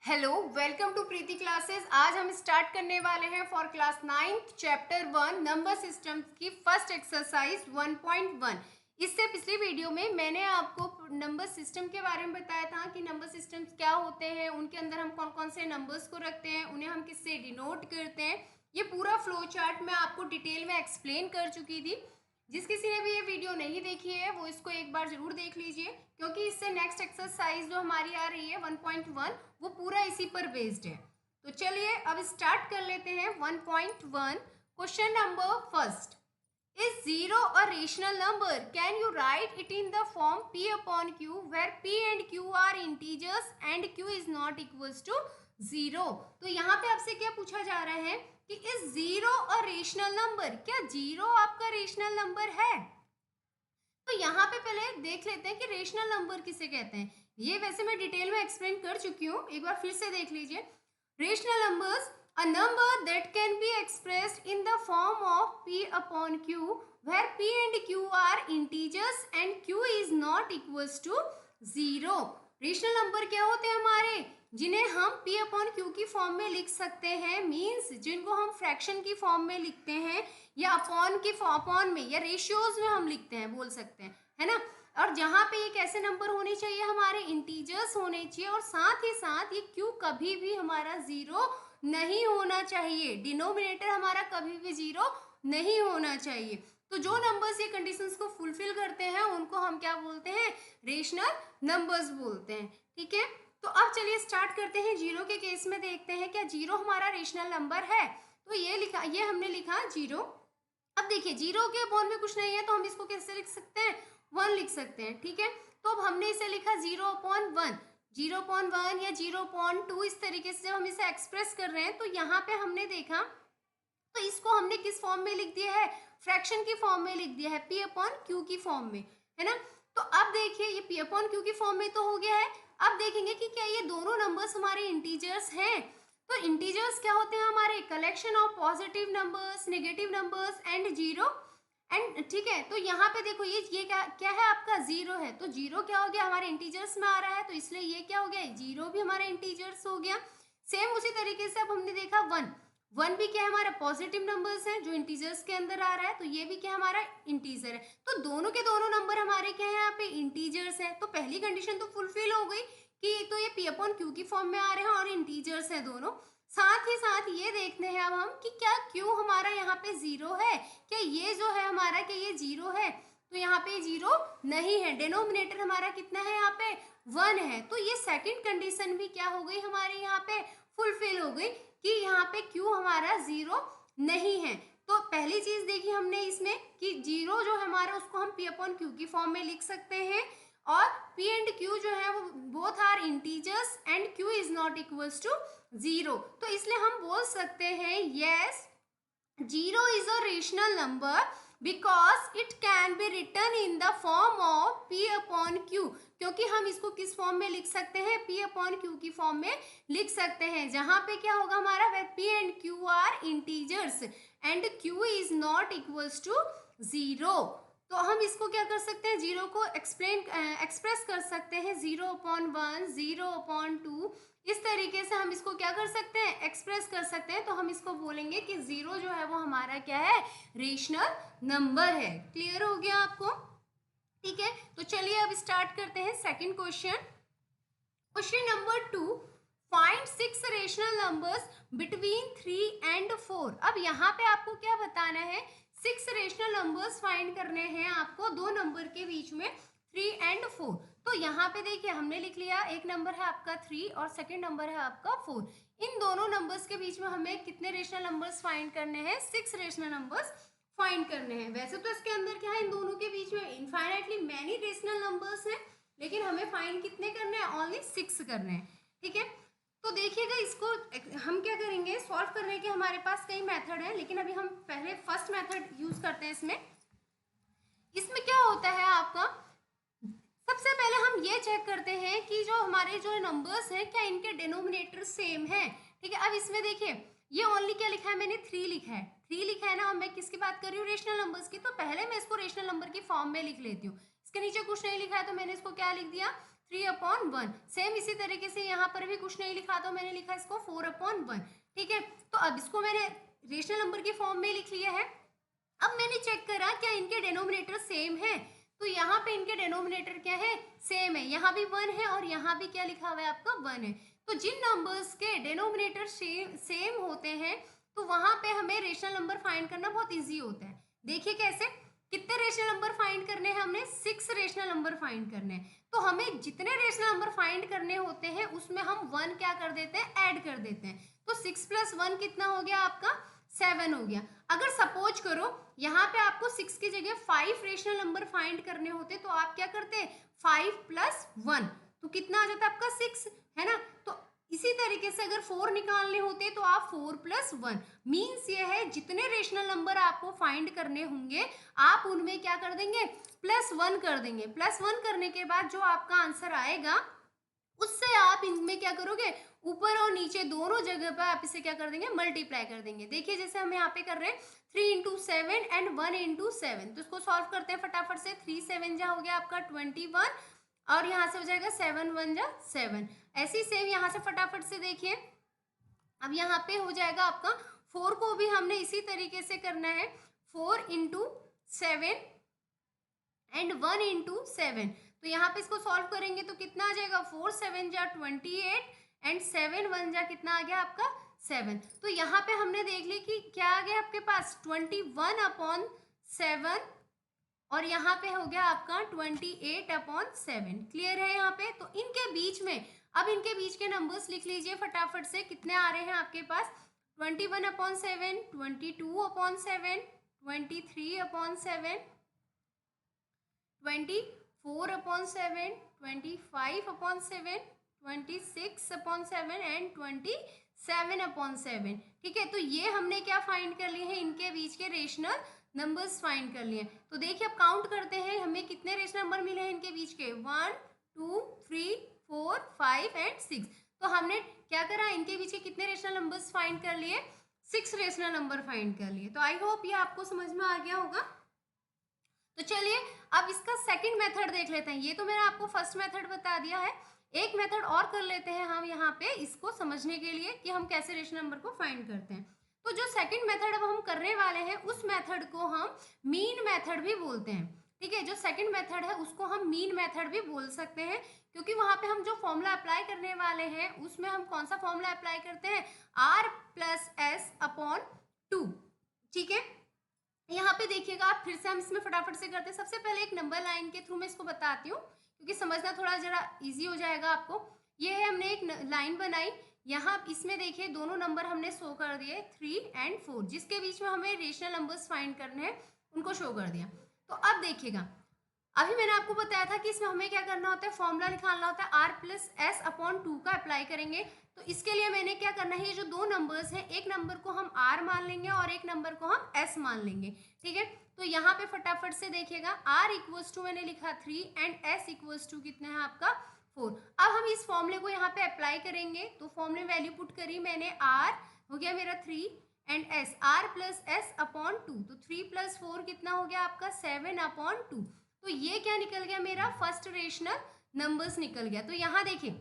Hello, welcome to Preeti classes. आज हम start करने वाले हैं for class 9th chapter 1 number systems की फर्स्ट एक्सरसाइज 1.1। इससे पिछली वीडियो में मैंने आपको नंबर सिस्टम के बारे में बताया था कि नंबर सिस्टम्स क्या होते हैं, उनके अंदर हम कौन कौन से नंबर्स को रखते हैं, उन्हें हम किससे डिनोट करते हैं। ये पूरा फ्लो चार्ट मैं आपको डिटेल में एक्सप्लेन कर चुकी थी। जिस किसी ने भी ये वीडियो नहीं देखी है वो इसको एक बार जरूर देख लीजिए, क्योंकि इससे नेक्स्ट एक्सरसाइज जो हमारी आ रही है 1.1 वो पूरा इसी पर बेस्ड है। तो चलिए अब स्टार्ट कर लेते हैं 1.1। Question number first, is zero a rational number? Can you write it in the form p upon q where p and q are integers and q is not equals to zero. तो यहाँ पे आपसे क्या पूछा जा रहा है कि is zero a rational number? क्या जीरो आपका रेशनल नंबर है? तो यहाँ पे पहले देख लेते हैं कि रेशनल नंबर किसे कहते हैं। ये वैसे मैं डिटेल में एक्सप्लेन कर चुकी हूँ, एक बार फिर से देख लीजिए। Rational numbers a number that can be expressed in the form of p upon q where p and q are integers and q is not equals to zero. Rational number क्या होते हैं हमारे, जिन्हें हम p अपॉन q की form में लिख सकते हैं, मीन्स जिनको हम फ्रैक्शन की फॉर्म में लिखते हैं या अपॉन में या रेशियोज में हम लिखते हैं, बोल सकते हैं, है ना। और जहाँ पे ये कैसे नंबर होने चाहिए, हमारे इंटीजर्स होने चाहिए, और साथ ही साथ ये q कभी भी हमारा जीरो नहीं होना चाहिए। डिनोमिनेटर हमारा कभी भी जीरो नहीं होना चाहिए। तो जो नंबर्स ये कंडीशंस को फुलफिल करते हैं उनको हम क्या बोलते हैं, रेशनल नंबर्स बोलते हैं। ठीक है, तो अब चलिए स्टार्ट करते हैं। जीरो के केस में देखते हैं क्या जीरो हमारा रेशनल नंबर है। तो ये हमने लिखा जीरो। अब देखिए जीरो के अपॉन में कुछ नहीं है तो हम इसको कैसे लिख सकते हैं, वन लिख सकते हैं। ठीक है, तो अब हमने इसे लिखा zero upon one, zero upon one या जीरो अपॉन टू, इस तरीके से जब हम इसे एक्सप्रेस कर रहे हैं तो यहाँ पे हमने देखा तो इसको हमने किस फॉर्म में लिख दिया है, फ्रैक्शन की फॉर्म में लिख दिया है, p अपॉन क्यू की फॉर्म में, है ना। तो अब देखिए ये p अपॉन क्यू की फॉर्म में तो हो गया है। अब देखेंगे कि क्या ये दोनों नंबर्स हमारे इंटीजर्स हैं। तो इंटीजर्स क्या होते हैं हमारे, collection of positive numbers, negative numbers and zero. And ठीक है, तो यहाँ पे देखो ये क्या है आपका, जीरो है। तो जीरो क्या हो गया, हमारे इंटीजर्स में आ रहा है, तो इसलिए ये क्या हो गया, जीरो भी हमारे इंटीजर्स हो गया। सेम उसी तरीके से अब हमने देखा वन, वन भी क्या है हमारा पॉजिटिव नंबर्स है जो इंटीजर्स के अंदर आ रहा है, तो ये भी क्या हमारा इंटीजर है। तो दोनों के दोनों नंबर हमारे क्या है यहाँ पे, इंटीजर्स है। तो पहली कंडीशन तो फुलफिल हो गई कि तो ये p अपॉन क्यू की फॉर्म में आ रहे हैं और इंटीजर्स है दोनों। साथ ही साथ ये देखते हैं अब हम कि क्या q हमारा यहाँ पे जीरो है, क्या ये जो है हमारा, क्या ये जीरो है। तो यहाँ पे जीरो नहीं है, डिनोमिनेटर हमारा कितना है यहाँ पे, वन है। तो ये सेकंड कंडीशन भी क्या हो गई हमारे यहाँ पे, फुलफिल हो गई कि यहाँ पे q हमारा जीरो नहीं है। तो पहली चीज देखी हमने इसमें कि जीरो जो है हमारा उसको हम p अपॉन क्यू की फॉर्म में लिख सकते हैं, और p एंड q जो है वो both are integers and q is not equals to zero. तो इसलिए हम बोल सकते हैं yes, zero is a rational number because it can be written in the form of p upon q। क्योंकि हम इसको किस फॉर्म में लिख सकते हैं, p अपॉन q की फॉर्म में लिख सकते हैं, जहां पे क्या होगा हमारा, p and q are integers and q is not equals to zero. तो हम इसको क्या कर सकते हैं, जीरो को एक्सप्रेस कर सकते हैं, zero upon one, zero upon two, इस तरीके से हम इसको क्या कर सकते हैं, एक्सप्रेस कर सकते हैं। तो हम इसको बोलेंगे कि जीरो जो है वो हमारा क्या है, रेशनल नंबर है। क्लियर हो गया आपको? ठीक है, तो चलिए अब स्टार्ट करते हैं second question. Question number 2, find 6 rational numbers between 3 and 4। अब यहाँ पे आपको क्या बताना है, 6 रेशनल नंबर्स फाइंड करने हैं आपको दो नंबर के बीच में, 3 एंड 4। तो यहाँ पे देखिए हमने लिख लिया, एक नंबर है आपका 3 और सेकंड नंबर है आपका 4। इन दोनों नंबर्स के बीच में हमें कितने रेशनल नंबर्स फाइंड करने हैं, 6 रेशनल नंबर्स फाइंड करने हैं। वैसे तो इसके अंदर क्या है, इन दोनों के बीच में इनफाइनाइटली मैनी रेशनल नंबर्स हैं, लेकिन हमें फाइंड कितने करने हैं, ओनली 6 करने हैं। ठीक है, तो देखिएगा इसको हम क्या करेंगे, सॉल्व करने के हमारे पास कई मेथड हैं, लेकिन अभी हम पहले फर्स्ट मेथड यूज करते हैं। इसमें क्या होता है आपका, सबसे पहले हम ये चेक करते हैं कि जो हमारे जो नंबर्स हैं क्या इनके डिनोमिनेटर सेम है। ठीक है, अब इसमें देखिए ये ओनली क्या लिखा है, मैंने 3 लिखा है, 3 लिखा है ना। अब मैं किसकी बात कर रही हूँ, रेशनल नंबर्स की। तो पहले मैं इसको रेशनल नंबर की फॉर्म में लिख लेती हूँ। इसके नीचे कुछ नहीं लिखा है तो मैंने इसको क्या लिख दिया, 3/1। सेम इसी तरीके से यहाँ पर भी कुछ नहीं लिखा तो मैंने लिखा इसको 4/1। ठीक है, तो अब इसको मैंने रेशनल नंबर की फॉर्म में लिख लिया है। अब मैंने चेक करा क्या इनके डेनोमिनेटर सेम है, तो यहाँ पे इनके डेनोमिनेटर क्या है, सेम है। यहाँ भी 1 है और यहाँ भी क्या लिखा हुआ है आपका 1 है। तो जिन नंबर्स के डेनोमिनेटर सेम होते हैं तो वहां पे हमें रेशनल नंबर फाइंड करना बहुत इजी होता है। देखिए कैसे, कितने रेशनल नंबर फाइंड करने हैं हमने, 6 रेशनल नंबर फाइंड करने हैं। तो हमें जितने रेशनल नंबर फाइंड करने होते हैं उसमें हम 1 क्या कर देते हैं, ऐड कर देते हैं। तो 6 + 1 कितना हो गया आपका, 7 हो गया। अगर सपोज करो यहाँ पे आपको 6 की जगह 5 रेशनल नंबर फाइंड करने होते तो आप क्या करते, 5 + 1 तो कितना आ जाता आपका 6, है ना। तो इसी तरीके से अगर 4 निकालने होते तो आप 4 + 1 मीन्स ये है जितने रेशनल नंबर आपको फाइंड करने होंगे आप उनमें क्या कर देंगे, +1 कर देंगे। +1 करने के बाद जो आपका आंसर आएगा उससे आप इनमें क्या करोगे, ऊपर और नीचे दोनों जगह पर आप इसे क्या कर देंगे, मल्टीप्लाई कर देंगे। देखिए जैसे हम यहाँ पे कर रहे हैं 3 × 7 एंड 1 × 7, तो इसको सॉल्व करते हैं फटाफट से। 3 7 जा हो गया आपका 21 और यहाँ से हो जाएगा 7 1 जा 7। ऐसे ही सेम यहाँ से फटाफट से देखिए, अब यहाँ पे हो जाएगा आपका 4 को भी हमने इसी तरीके से करना है, 4 × 7 एंड 1 × 7। तो यहाँ पे इसको सॉल्व करेंगे तो कितना आ जाएगा, 4 7 जा 28 एंड 7 1 जा कितना आ गया आपका 7। तो यहाँ पे हमने देख ली कि क्या आ गया आपके पास 21/7 और यहाँ पे हो गया आपका 28/7। क्लियर है यहाँ पे। तो इनके बीच में, अब इनके बीच के नंबर्स लिख लीजिए फटाफट से, कितने आ रहे हैं आपके पास, 21/7, 22/7, 23/7, 24/7, 25/7, 26/7 एंड 27/7। ठीक है, तो ये हमने क्या फाइंड कर लिए हैं, इनके बीच के रेशनल नंबर्स फाइंड कर लिए। तो देखिए अब काउंट करते हैं हमें कितने रेशनल नंबर मिले हैं इनके बीच के, 1 2 3 4 5 एंड 6। तो हमने क्या करा, इनके बीच के कितने रेशनल नंबर्स फाइंड कर लिए, 6 रेशनल नंबर फाइंड कर लिए। तो आई होप ये आपको समझ में आ गया होगा। तो चलिए अब इसका सेकंड मेथड देख लेते हैं। ये तो मैंने आपको फर्स्ट मेथड बता दिया है, एक मेथड और कर लेते हैं हम यहाँ पे इसको समझने के लिए कि हम कैसे रेशनल नंबर को फाइंड करते हैं। तो जो सेकंड मेथड अब हम करने वाले हैं उस मेथड को हम मीन मेथड भी बोलते हैं। ठीक है, जो सेकंड मेथड है उसको हम मीन मेथड भी बोल सकते हैं, क्योंकि वहां पे हम जो फॉर्मूला अप्लाई करने वाले हैं उसमें हम कौन सा फॉर्मूला अप्लाई करते हैं, R+S/2। ठीक है, यहाँ पे देखिएगा आप, फिर से हम इसमें फटाफट से करते हैं। सबसे पहले एक नंबर लाइन के थ्रू मैं इसको बताती हूँ क्योंकि समझना थोड़ा जरा इजी हो जाएगा आपको। ये है, हमने एक लाइन बनाई, यहाँ इसमें देखिए दोनों नंबर हमने शो कर दिए 3 और 4, जिसके बीच में हमें रेशनल नंबर्स फाइंड करने हैं उनको शो कर दिया। तो अब देखिएगा, अभी मैंने आपको बताया था कि इसमें हमें क्या करना होता है, फॉर्मूला निकालना होता है, R+S/2 का अप्लाई करेंगे। तो इसके लिए मैंने क्या करना है, ये जो दो नंबर्स हैं एक नंबर को हम R मान लेंगे और एक नंबर को हम S मान लेंगे। ठीक है, तो यहाँ पे फटाफट से देखिएगा, R मैंने लिखा 3 एंड S कितना है आपका 4। अब हम इस फॉर्मूले को यहाँ पे अप्लाई करेंगे। तो फॉर्मूले वैल्यू पुट करी मैंने, R हो गया मेरा 3 एंड S, R+S/2। तो 3 + 4 कितना हो गया आपका 7/2। तो ये क्या निकल गया, मेरा फर्स्ट रेशनल नंबर्स निकल गया। तो यहाँ देखिए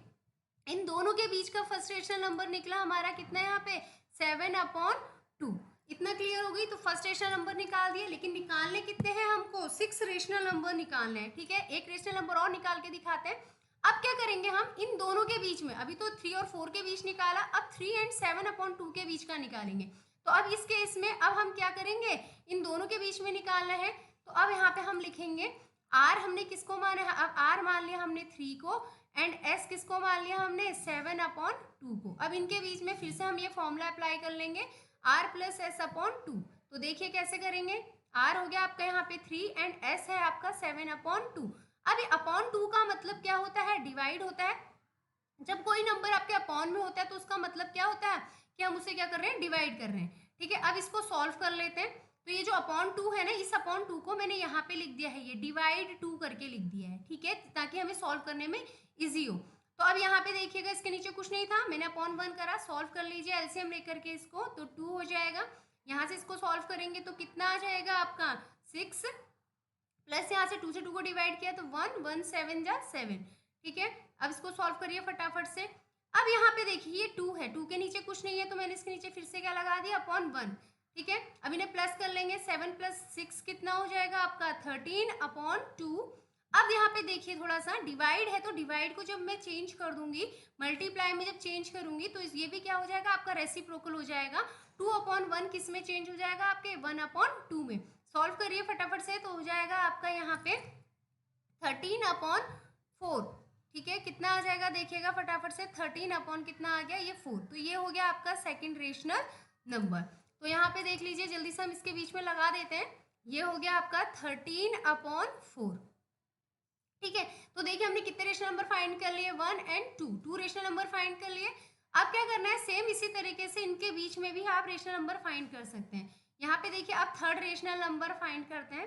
इन दोनों के बीच का फर्स्ट रेशनल नंबर निकला हमारा कितना है यहाँ पे 7/2। इतना क्लियर हो गई। तो फर्स्ट रेशनल नंबर निकाल दिए, लेकिन निकालने कितने हैं हमको, 6 रेशनल नंबर निकालने हैं। ठीक है, एक रेशनल नंबर और निकाल के दिखाते हैं। अब क्या करेंगे हम, इन दोनों के बीच में, अभी तो 3 और 4 के बीच निकाला, अब 3 और 7/2 के बीच का निकालेंगे। तो अब इस केस में अब हम क्या करेंगे, इन दोनों के बीच में निकालना है। तो अब यहाँ पे हम लिखेंगे R हमने किसको माना है, अब R मान लिया हमने 3 को एंड S किसको मान लिया हमने 7/2 को। अब इनके बीच में फिर से हम ये फॉर्मूला अप्लाई कर लेंगे, R+S/2। तो देखिए कैसे करेंगे, R हो गया आपका यहाँ पे 3 एंड S है आपका 7/2। अब ये अपॉन 2 का मतलब क्या होता है, डिवाइड होता है। जब कोई नंबर आपके अपॉन में होता है तो उसका मतलब क्या होता है कि हम उसे क्या कर रहे हैं, डिवाइड कर रहे हैं। ठीक है, अब इसको सॉल्व कर लेते हैं। तो ये जो अपॉन 2 है ना, इस अपॉन 2 को मैंने यहाँ पे लिख दिया है, ये डिवाइड 2 करके लिख दिया है। ठीक है, ताकि हमें सॉल्व करने में इजी हो। तो अब यहाँ पे देखिएगा, इसके नीचे कुछ नहीं था, मैंने अपॉन 1 करा, सॉल्व कर लीजिए एलसीएम लेकर के इसको, तो 2 हो जाएगा। यहाँ से इसको सॉल्व करेंगे तो कितना आ जाएगा आपका 6 प्लस यहाँ से 2 से 2 को डिवाइड किया तो 1 1 7 जा 7। ठीक है, अब इसको सॉल्व करिए फटाफट से। अब यहाँ पे देखिए ये 2 है, 2 के नीचे कुछ नहीं है तो मैंने इसके नीचे फिर से क्या लगा दिया, अपॉन 1। ठीक है, अब इन्हें प्लस कर लेंगे, 7 + 6 कितना हो जाएगा आपका 13/2। अब यहाँ पे देखिए थोड़ा सा डिवाइड है, तो डिवाइड को जब मैं चेंज कर दूंगी, मल्टीप्लाई में जब चेंज करूंगी तो ये भी क्या हो जाएगा आपका रेसिप्रोकल हो जाएगा। 2/1 किस में चेंज हो जाएगा आपके 1/2 में। सॉल्व करिए फटाफट से, तो हो जाएगा आपका यहाँ पे 13/4। ठीक है, कितना आ जाएगा देखिएगा फटाफट से, 13 अपॉन कितना आ गया ये 4। तो ये हो गया आपका सेकंड रेशनल नंबर। तो यहाँ पे देख लीजिए, जल्दी से हम इसके बीच में लगा देते हैं, ये हो गया आपका 13/4। ठीक है, तो देखिए हमने कितने रेशनल नंबर फाइंड कर लिए, 1 और 2, 2 रेशनल नंबर फाइंड कर लिए। अब क्या करना है, सेम इसी तरीके से इनके बीच में भी आप रेशनल नंबर फाइंड कर सकते हैं। यहाँ पे देखिए अब थर्ड रेशनल नंबर फाइंड करते हैं,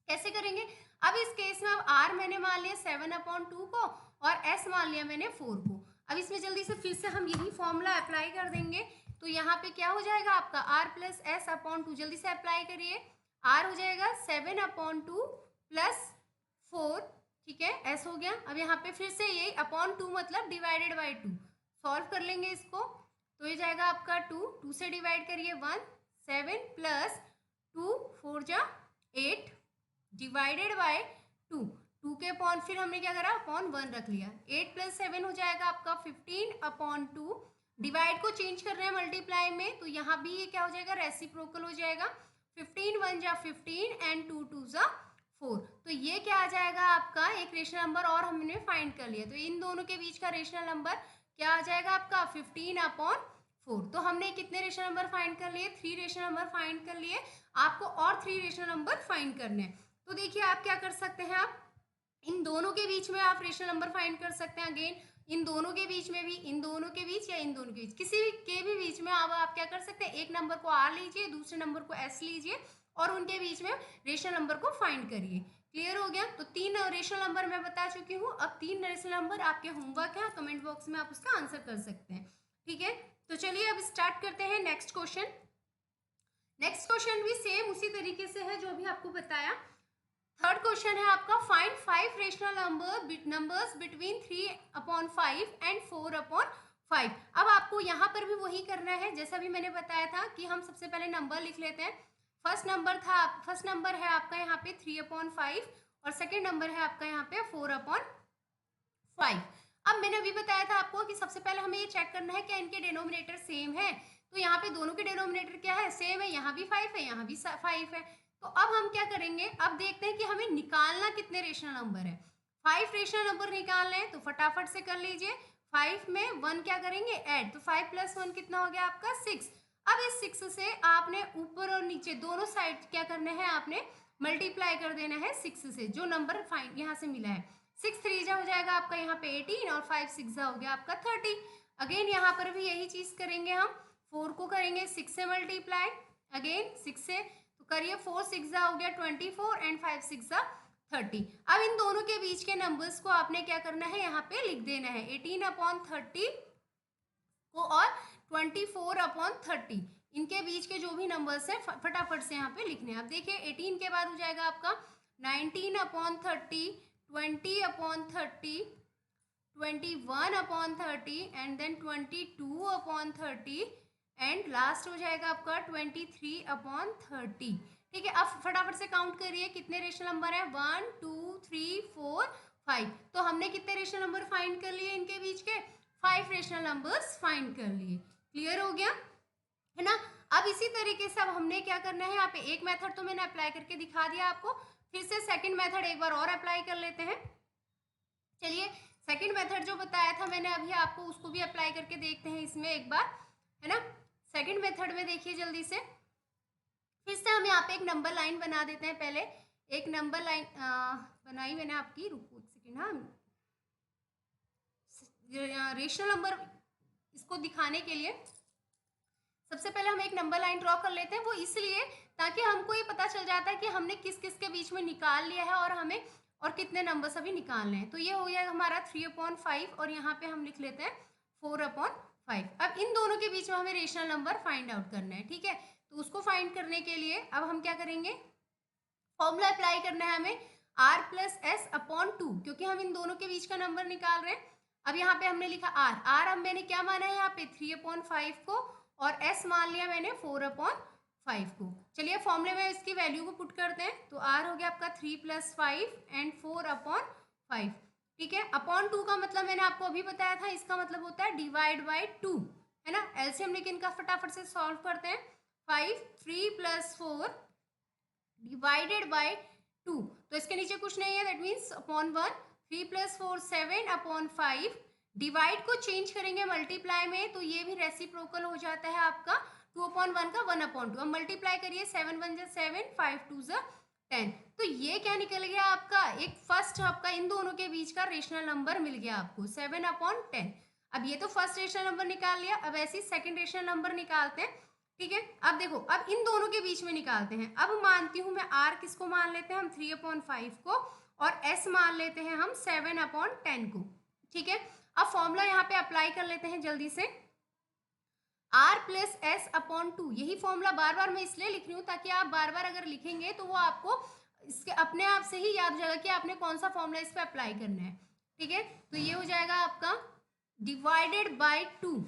कैसे करेंगे। अब इस केस में अब r मैंने मान लिया 7/2 को और s मान लिया मैंने 4 को। अब इसमें जल्दी से फिर से हम यही फॉर्मूला अप्लाई कर देंगे, तो यहाँ पे क्या हो जाएगा आपका r + s/2। जल्दी से अप्लाई करिए, r हो जाएगा 7/2 + 4। ठीक है, s हो गया। अब यहाँ पे फिर से यही (2) मतलब डिवाइडेड बाई 2, सॉल्व कर लेंगे इसको, तो ये जाएगा आपका 2 से डिवाइड करिए 1, 7 + 2 4 जा 8 डिवाइडेड बाय 2 के अपॉन फिर हमने क्या करा, (1) रख लिया। 8 + 7 हो जाएगा आपका 15/2। डिवाइड को चेंज कर रहे हैं मल्टीप्लाई में, तो यहाँ भी ये क्या हो जाएगा, रेसिप्रोकल हो जाएगा। 15 1 जा 15 एंड 2 2 जा 4। तो ये क्या आ जाएगा आपका एक रेशनल नंबर और हमने फाइंड कर लिया। तो इन दोनों के बीच का रेशनल नंबर क्या आ जाएगा आपका 15/4। तो हमने कितने रेशनल नंबर फाइंड कर लिए, 3 रेशनल नंबर फाइंड कर लिए। आपको और 3 रेशनल नंबर फाइंड करने हैं। तो देखिए आप क्या कर सकते हैं, आप इन दोनों के बीच में आप रेशनल नंबर फाइंड कर सकते हैं। अगेन इन दोनों के बीच में भी, इन दोनों के बीच या इन दोनों के बीच, किसी के भी बीच में आप क्या कर सकते हैं, एक नंबर को r लीजिए, दूसरे नंबर को s लीजिए और उनके बीच में रेशनल नंबर को फाइंड करिए। क्लियर हो गया। तो 3 रेशनल नंबर मैं बता चुकी हूँ। अब 3 रेशनल नंबर आपके होमवर्क है, कमेंट बॉक्स में आप उसका आंसर कर सकते हैं। ठीक है, तो चलिए अब स्टार्ट करते हैं नेक्स्ट क्वेश्चन। नेक्स्ट क्वेश्चन भी सेम उसी तरीके से है जो अभी आपको बताया। थर्ड क्वेश्चन है आपका, find 5 rational numbers between 3/5 and 4/5। अब आपको यहाँ पर भी वही करना है जैसा भी मैंने बताया था कि हम सबसे पहले नंबर लिख लेते हैं। फर्स्ट नंबर है आपका यहाँ पे 3/5 और सेकेंड नंबर है आपका यहाँ पे 4/5। अब मैंने अभी बताया था आपको कि सबसे पहले हमें ये चेक करना है क्या इनके डिनोमिनेटर सेम है। तो यहाँ पे दोनों के डिनोमिनेटर क्या है, सेम है। यहाँ भी 5 है, यहाँ भी 5 है। तो अब हम क्या करेंगे, अब देखते हैं कि हमें निकालना कितने रेशनल नंबर है। 5 रेशनल नंबर निकालने हैं, तो फटाफट से कर लीजिए। 5 में 1 क्या करेंगे, ऐड, तो 5 + 1 कितना हो गया आपका 6। अब इस 6 से आपने ऊपर और नीचे दोनों साइड क्या करना है, आपने मल्टीप्लाई कर देना है 6 से, जो नंबर फाइंड यहाँ से मिला है। 6 3 जा हो जाएगा आपका यहाँ पे 18 और 5 6 जा हो गया आपका 30। अगेन यहाँ पर भी यही चीज करेंगे हम, 4 को करेंगे 6 से मल्टीप्लाई, अगेन 6 से, तो करिए 4 6 जा हो गया 24 एंड 5 6 जा 30। अब इन दोनों के बीच के नंबर्स को आपने क्या करना है, यहाँ पे लिख देना है 18/30 को और 24/30, इनके बीच के जो भी नंबर्स हैं फटाफट से यहाँ पे लिखने हैं। अब देखिए 18 के बाद हो जाएगा आपका 19/30, 20/30, 21/30 एंड देन 22/30 एंड लास्ट हो जाएगा आपका 23/30। ठीक है, अब फटाफट से काउंट करिए कितने रेशनल नंबर है, 1 2 3 4 5। तो हमने कितने रेशनल नंबर फाइंड कर लिए, इनके बीच के 5 रेशनल नंबर्स फाइंड कर लिए। क्लियर हो गया है ना। अब इसी तरीके से अब हमने क्या करना है, यहाँ पे एक मेथड तो मैंने अप्लाई करके दिखा दिया आपको, फिर से सेकंड मेथड एक बार और अप्लाई कर लेते हैं। चलिए सेकंड मेथड जो बताया था मैंने अभी आपको, उसको भी अप्लाई करके देखते हैं इसमें एक बार, है ना। सेकंड मेथड में देखिए जल्दी से, फिर से हम यहाँ पे एक नंबर लाइन बना देते हैं। पहले एक नंबर लाइन बनाई मैंने आपकी, रुको एक सेकेंड। हाँ, रेशनल नंबर इसको दिखाने के लिए सबसे पहले हम एक नंबर लाइन ड्रॉ कर लेते हैं। वो इसलिए ताकि हमको ये पता चल जाता है कि हमने किस किस के बीच में निकाल लिया है और हमें और कितने नंबर्स अभी निकालने हैं। तो ये हो गया हमारा 3/5 और यहाँ पे हम लिख लेते हैं 4/5। अब इन दोनों के बीच में हमें रेशनल नंबर फाइंड आउट करना है। ठीक है, तो उसको फाइंड करने के लिए अब हम क्या करेंगे, फॉर्मूला अप्लाई करना है हमें। r प्लस s अपॉन 2, क्योंकि हम इन दोनों के बीच का नंबर निकाल रहे हैं। अब यहाँ पे हमने लिखा r अब मैंने क्या माना है यहाँ पे 3/5 को, और s मान लिया मैंने 4/5 को। चलिए फॉर्मूले में इसकी वैल्यू को पुट करते हैं, तो r हो गया आपका 3 + 5 एंड 4/5। ठीक है, अपॉन 2 का मतलब मैंने आपको अभी बताया था, इसका मतलब होता है डिवाइड बाई 2, है ना। एलसीएम लेकिन इनका फटाफट से सॉल्व करते हैं। 5 3 + 4 डिवाइडेड बाई 2, तो इसके नीचे कुछ नहीं है, दैट मीन्स अपॉन 1। 3 + 4 7/5। डिवाइड को चेंज करेंगे मल्टीप्लाई में, तो ये भी रेसिप्रोकल हो जाता है आपका 2/1 का 1/2। अब मल्टीप्लाई करिए, 7 1 जा 7, 5 2 जा 10। तो ये क्या निकल गया आपका, एक फर्स्ट आपका इन दोनों के बीच का रेशनल नंबर मिल गया आपको 7/10। अब ये तो फर्स्ट रेशनल नंबर निकाल लिया, अब ऐसे ही सेकंड रेशनल नंबर निकालते हैं। ठीक है, अब देखो, अब इन दोनों के बीच में निकालते हैं। अब मानती हूं मैं r किसको मान लेते हैं हम 3/5 को, और s मान लेते हैं हम 7/10 को। ठीक है, अब फॉर्मूला यहाँ पे अप्लाई कर लेते हैं जल्दी से। r प्लस एस अपॉन 2, यही फॉर्मूला बार बार मैं इसलिए लिख रही हूँ ताकि आप बार बार अगर लिखेंगे तो वो आपको इसके अपने आप से ही याद हो जाएगा कि आपने कौन सा फॉर्मूला इस पे अप्लाई करना है। ठीक है, तो ये हो जाएगा आपका डिवाइडेड बाई 2।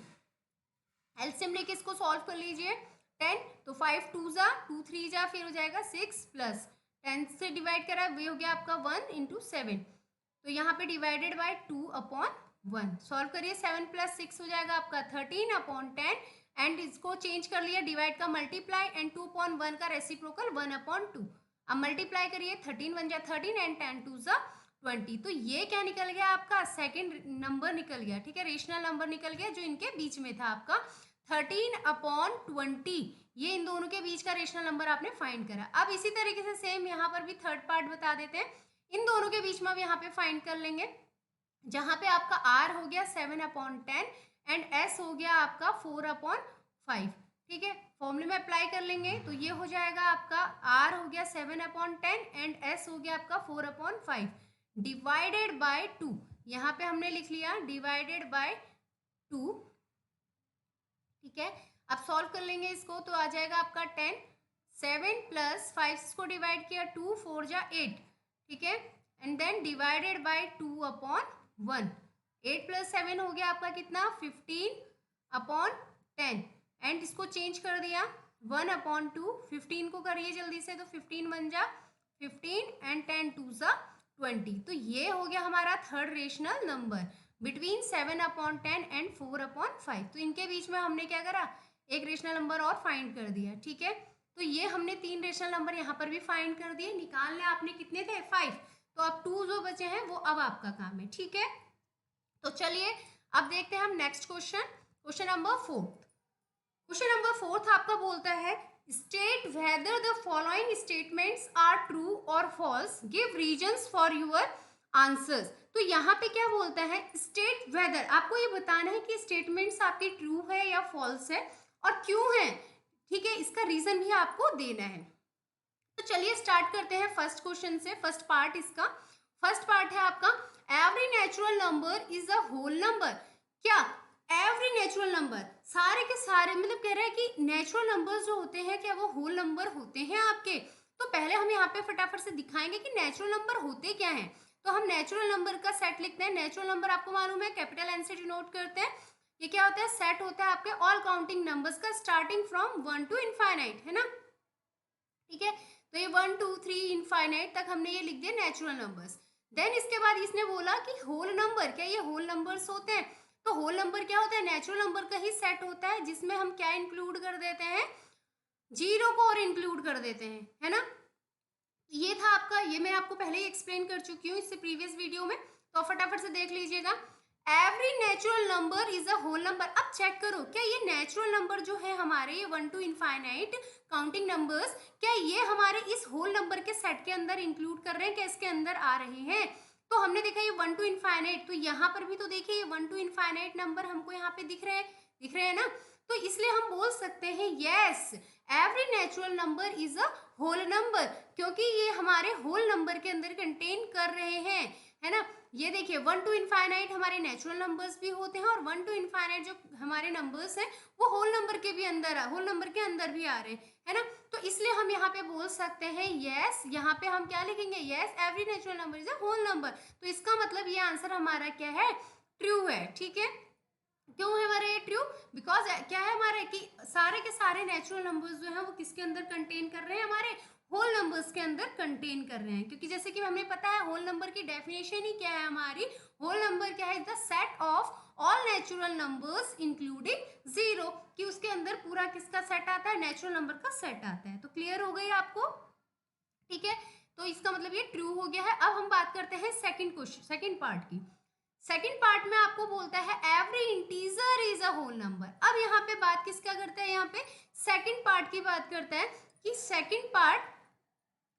एलसीएम लेके इसको सॉल्व कर लीजिए। 10, तो 5 2 जा 2 3 जा, फिर हो जाएगा 6 प्लस 10 से डिवाइड करा, ये हो गया आपका 1 × 7। तो यहाँ पे डिवाइडेड बाई 2/1 सॉल्व करिए। 7 + 6 हो जाएगा आपका 13/10, एंड इसको चेंज कर लिया डिवाइड का मल्टीप्लाई, एंड 2/1 का रेसिप्रोकल 1/2। अब मल्टीप्लाई करिए, 13 1 जा 13 एंड 10 2 जा 20। तो ये क्या निकल गया आपका, सेकंड नंबर निकल गया। ठीक है, रेशनल नंबर निकल गया जो इनके बीच में था आपका 13/20। ये इन दोनों के बीच का रेशनल नंबर आपने फाइंड करा। अब इसी तरीके से सेम यहाँ पर भी थर्ड पार्ट बता देते हैं। इन दोनों के बीच में अब यहाँ पे फाइंड कर लेंगे, जहां पे आपका r हो गया 7/10 एंड s हो गया आपका 4/5। ठीक है, फॉर्मूले में अप्लाई कर लेंगे, तो ये हो जाएगा आपका r हो गया 7/10 एंड s हो गया आपका 4/5 डिवाइडेड बाय 2। यहाँ पे हमने लिख लिया डिवाइडेड बाय 2। ठीक है, अब सॉल्व कर लेंगे इसको, तो आ जाएगा आपका 10। 7 + 5 इसको डिवाइड किया, 2 4 जा 8। ठीक है, एंड देन डिवाइडेड बाय 2/1। 8 + 7 हो गया आपका कितना, 15/10, एंड इसको चेंज कर दिया 1/2। 15 को करिए जल्दी से, तो 15 1 जा 15 एंड 10 2 जा 20। तो ये हो गया हमारा third rational number between 7/10 and 4/5। तो इनके बीच में हमने क्या करा, एक रेशनल नंबर और फाइंड कर दिया। ठीक है, तो ये हमने 3 रेशनल नंबर यहाँ पर भी फाइंड कर दिए। निकालने आपने कितने थे, 5, तो अब 2 जो बचे हैं वो अब आपका काम है। ठीक है, तो चलिए अब देखते हैं हम next question, question number 4। Question number 4 आपका बोलता है state whether the following statements are true और false, give reasons for your answers. तो यहाँ पे क्या बोलता है, स्टेट वेदर, आपको ये बताना है कि स्टेटमेंट्स आपकी ट्रू है या फॉल्स है और क्यों है। ठीक है, इसका रीजन भी आपको देना है। तो चलिए स्टार्ट करते हैं फर्स्ट क्वेश्चन से। फर्स्ट पार्ट इसका, फर्स्ट पार्ट है आपका every natural number is a whole number. क्या एवरी नेचुरल नंबर, सारे के सारे, मतलब कह रहा है कि नेचुरल नंबर्स जो होते हैं क्या वो होल नंबर होते हैं आपके। तो पहले हम यहाँ पे फटाफट से दिखाएंगे कि नेचुरल नंबर होते क्या हैं। तो हम नेचुरल नंबर का सेट लिखते हैं। नेचुरल नंबर आपको मालूम है कैपिटल एन से डिनोट करते हैं। ये क्या होता है, सेट होता है आपके ऑल काउंटिंग नंबर्स का स्टार्टिंग फ्रॉम 1 to इनफाइनाइट, है ना। ठीक है, तो ये 1 2 3 इनफाइनाइट तक हमने ये लिख दिया नेचुरल नंबर्स। देन इसके बाद इसने बोला कि होल नंबर, क्या ये होल नंबर्स होते हैं। तो होल नंबर क्या होता है, नेचुरल नंबर का ही सेट होता है जिसमें हम क्या इंक्लूड कर देते हैं, जीरो को और इंक्लूड कर देते हैं, है ना। ये था आपका, ये मैं आपको पहले ही एक्सप्लेन कर चुकी हूँ इससे प्रीवियस वीडियो में, तो फटाफट से देख लीजिएगा। Every natural number is a whole number. अब चेक करो, क्या ये नेचुरल नंबर जो है हमारे, ये 1 to इनफाइनाइट काउंटिंग नंबर्स, क्या ये हमारे इस होल नंबर के सेट के अंदर इंक्लूड कर रहे हैं, क्या इसके अंदर आ रहे हैं। तो हमने देखा ये 1 to इनफाइनाइट, तो यहाँ पर भी तो देखिए 1 to इनफाइनाइट नंबर हमको यहाँ पे दिख रहे हैं ना। तो इसलिए हम बोल सकते हैं yes every natural number is a whole number, क्योंकि ये हमारे होल नंबर के अंदर कंटेन कर रहे हैं, है ना। ये देखिए 1 टू इनफाइनाइट हमारे नेचुरल नंबर्स भी होते हैं और 1 टू इनफाइनाइट जो हमारे नंबर्स हैं वो होल नंबर के भी अंदर होल नंबर के अंदर भी आ रहे हैं, है ना। तो इसलिए हम यहाँ पे बोल सकते हैं यस, यहाँ पे हम क्या लिखेंगे, yes every natural number is a whole number. तो इसका मतलब ये आंसर हमारा क्या है, ट्रू है। ठीक है, क्यों है हमारा ये ट्रू, बिकॉज क्या है हमारे कि सारे के सारे नेचुरल नंबर्स जो है वो किसके अंदर कंटेन कर रहे हैं, हमारे होल नंबर्स के अंदर कंटेन कर रहे हैं। क्योंकि जैसे कि हमें पता है होल नंबर की डेफिनेशन ही क्या है हमारी, होल नंबर क्या है, the set of all natural numbers including zero, कि उसके अंदर पूरा किसका सेट आता है, नेचुरल नंबर का सेट आता है। तो क्लियर हो गई आपको, ठीक है। तो इसका मतलब ये ट्रू हो गया है। अब हम बात करते हैं सेकंड क्वेश्चन, सेकंड पार्ट की। सेकंड पार्ट में आपको बोलता है every integer is a whole number. अब यहाँ पे बात किसका करता है, यहाँ पे सेकंड पार्ट की बात करता है कि second part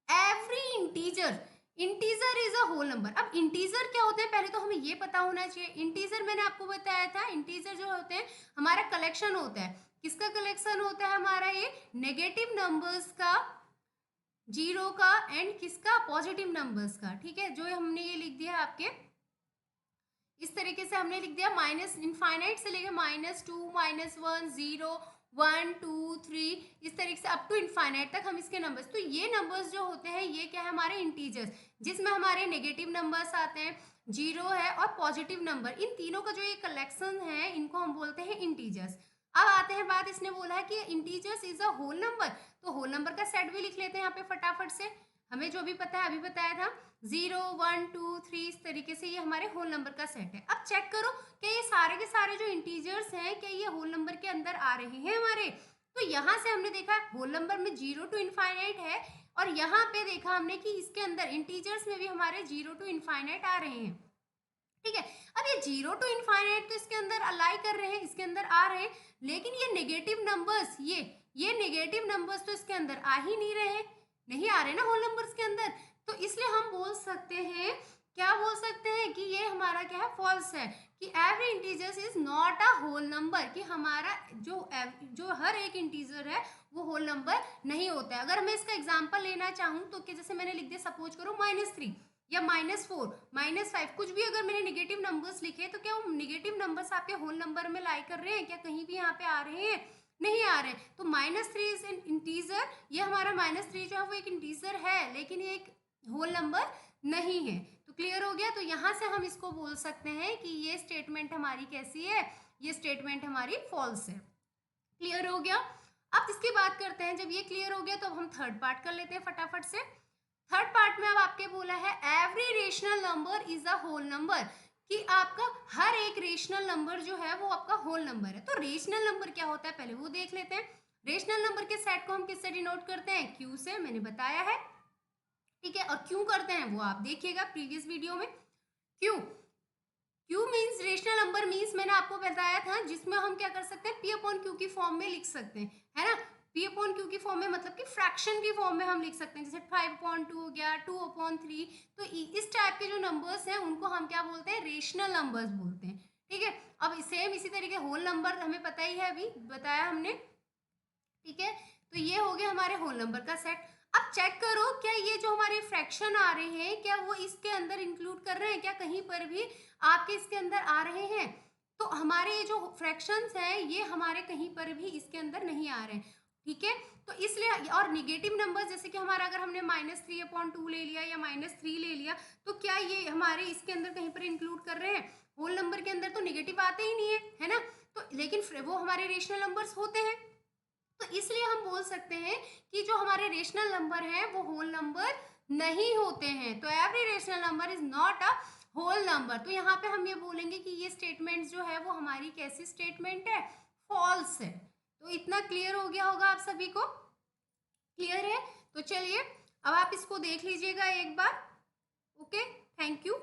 every integer, integer is a whole number. अब इंटीजर क्या होते हैं पहले तो हमें ये पता होना चाहिए। इंटीजर मैंने आपको बताया था, इंटीजर जो होते हैं हमारा कलेक्शन होता है। किसका कलेक्शन होता है हमारा, ये नेगेटिव नंबर्स का, जीरो का, एंड किसका, पॉजिटिव नंबर्स का। ठीक है, जो हमने ये लिख दिया आपके इस तरीके से हमने लिख दिया, माइनस इनफाइनाइट से लेके -2 -1 0 1 2 3 इस तरीके से अप टू इनफाइनाइट तक हम इसके नंबर्स। तो ये नंबर्स जो होते हैं ये क्या है हमारे इंटीजर्स, जिसमें हमारे नेगेटिव नंबर्स आते हैं, जीरो है और पॉजिटिव नंबर, इन तीनों का जो ये कलेक्शन है इनको हम बोलते हैं इंटीजर्स। अब आते हैं बात, इसने बोला है कि integers is a whole number, तो होल नंबर का सेट भी लिख लेते हैं यहाँ पे फटाफट से। हमें जो भी पता है अभी बताया था, 0 1 2 3 इस तरीके से ये हमारे होल नंबर का सेट है। अब चेक करो क्या ये सारे के सारे जो इंटीजर्स हैं क्या ये होल नंबर के अंदर आ रहे हैं हमारे। तो यहाँ से हमने देखा होल नंबर में 0 टू इनफाइनाइट है, और यहाँ पे देखा हमने कि इसके अंदर इंटीजर्स में भी हमारे 0 टू इनफाइनाइट आ रहे हैं। ठीक है, अब ये 0 टू इनफाइनाइट तो इसके अंदर अलाई कर रहे हैं, इसके अंदर आ रहे हैं, लेकिन ये नेगेटिव नंबर्स, ये नेगेटिव नंबर्स तो इसके अंदर आ ही नहीं रहे, नहीं आ रहे ना होल नंबर्स के अंदर। तो इसलिए हम बोल सकते हैं, क्या बोल सकते हैं कि ये हमारा क्या है, फॉल्स है, कि every integers is not a whole number, कि हमारा जो हर एक इंटीजर है वो होल नंबर नहीं होता है। अगर मैं इसका एग्जांपल लेना चाहूँ तो कि जैसे मैंने लिख दिया, सपोज करो -3 या -4 -5 कुछ भी अगर मैंने नेगेटिव नंबर्स लिखे, तो क्या वो नेगेटिव नंबर्स आपके होल नंबर में लाई कर रहे हैं, क्या कहीं भी यहाँ पे आ रहे हैं, नहीं आ रहे। तो -3 इज एन इंटीजर, ये हमारा -3 जो है वो एक इंटीजर है, लेकिन ये एक होल नंबर नहीं है। तो क्लियर हो गया। तो यहाँ से हम इसको बोल सकते हैं कि ये स्टेटमेंट हमारी कैसी है, ये स्टेटमेंट हमारी फॉल्स है। क्लियर हो गया। अब इसकी बात करते हैं, जब ये क्लियर हो गया तो अब हम थर्ड पार्ट कर लेते हैं फटाफट से। थर्ड पार्ट में अब आपके बोला है every rational number is a whole number, कि आपका हर एक रेशनल नंबर जो है वो आपका होल नंबर है। तो रेशनल नंबर क्या होता है पहले वो देख लेते हैं। रेशनल नंबर के सेट को हम किससे डिनोट करते हैं, क्यू से, मैंने बताया है। ठीक है, और क्यों करते हैं वो आप देखिएगा प्रीवियस वीडियो में। क्यों, Q means rational number means मैंने आपको बताया था, जिसमें हम क्या कर सकते हैं, पी अपॉन क्यू की फॉर्म में लिख सकते हैं, है ना। पी अपॉन क्यू की फॉर्म में मतलब कि फ्रैक्शन की फॉर्म में हम लिख सकते हैं, जैसे 5/2 हो गया, 2/3। तो इस टाइप के जो नंबर्स हैं उनको हम क्या बोलते हैं, रेशनल नंबर्स बोलते हैं। ठीक है, अब सेम इसी तरीके होल नंबर हमें पता ही है, अभी बताया हमने। ठीक है, तो ये हो गया हमारे होल नंबर का सेट। अब चेक करो क्या ये जो हमारे फ्रैक्शन आ रहे हैं क्या वो इसके अंदर इंक्लूड कर रहे हैं, क्या कहीं पर भी आपके इसके अंदर आ रहे हैं। तो हमारे जो फ्रैक्शंस हैं ये हमारे कहीं पर भी इसके अंदर नहीं आ रहे हैं। ठीक है, तो इसलिए, और निगेटिव नंबर जैसे कि हमारा अगर हमने -3/2 ले लिया या -3 ले लिया, तो क्या ये हमारे इसके अंदर कहीं पर इंक्लूड कर रहे हैं, होल नंबर के अंदर तो निगेटिव आते ही नहीं है ना। तो लेकिन वो हमारे रेशनल नंबर्स होते हैं, तो इसलिए हम बोल सकते हैं कि जो हमारे रेशनल नंबर हैं वो होल नंबर नहीं होते हैं। तो every rational number is not a whole number. तो यहाँ पे हम ये बोलेंगे कि ये स्टेटमेंट जो है वो हमारी कैसी स्टेटमेंट है, फॉल्स है। तो इतना क्लियर हो गया होगा आप सभी को, क्लियर है। तो चलिए अब आप इसको देख लीजिएगा एक बार। Okay, thank you.